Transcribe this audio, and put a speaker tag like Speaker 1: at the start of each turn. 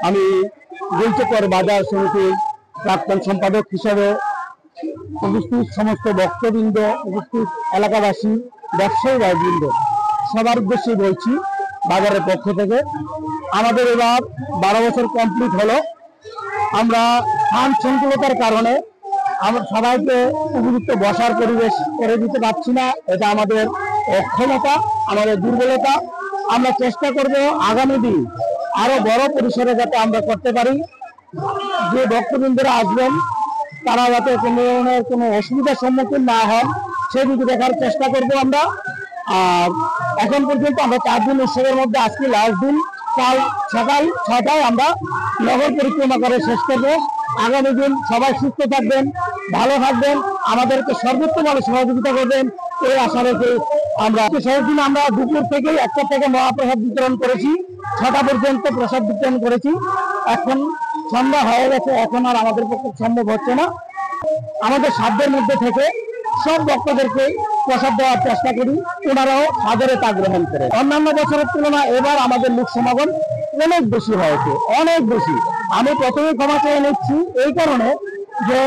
Speaker 1: আমি গুলচকর বাজার সমিতির প্রাক্তন সম্পাদক হিসেবে উপস্থিত সমস্ত ভক্তবৃন্দ, উপস্থিত এলাকাবাসী, ব্যবসায়ী বৃন্দ সবার উদ্দেশ্যে বলছি বাজারের পক্ষ থেকে আমাদের এবার 12 বছর কমপ্লিট হলো। আমরা ফান্ড সংকুলতার কারণে আমরা সবাইকে উপযুক্ত বসার পরিবেশ করে দিতে পারছি না। এটা আমাদের অক্ষমতা, আমাদের দুর্বলতা। আমরা চেষ্টা করব আগামী দিন আরো বড় পরিসরে যাতে আমরা করতে পারি। যে ভক্তবৃন্দরা আসবেন তারা যাতে কোনো ধরনের কোনো অসুবিধার সম্মুখীন না হন সেদিকে দেখার চেষ্টা করব আমরা। আর এখন পর্যন্ত আমরা 4 দিন উৎসবের মধ্যে আজকে লাস্ট দিন, কাল সকাল 6টায় আমরা নগর পরিক্রমা করে শেষ করবো। আগামী দিন সবাই সুস্থ থাকবেন, ভালো থাকবেন, আমাদেরকে সর্বোত্তমভাবে সহযোগিতা করবেন এই আশা রেখে আমরা দিন আমরা দুপুর থেকে 1টা থেকে মহাপ্রসাদ বিতরণ করেছি, 6টা পর্যন্ত প্রসাদ বিতরণ করেছি। এখন সন্ধ্যা হয়ে গেছে, এখন আর আমাদের পক্ষে সম্ভব হচ্ছে না। আমাদের সাধ্যের মধ্যে থেকে সব ভক্তদেরকে প্রসাদ দেওয়ার চেষ্টা করি, ওনারাও সাদরে তা গ্রহণ করে। অন্যান্য বছরের তুলনায় এবার আমাদের লোক সমাগম অনেক বেশি হয়েছে, অনেক বেশি। আমি প্রথমে ক্ষমা চেয়ে নিচ্ছি এই কারণে যে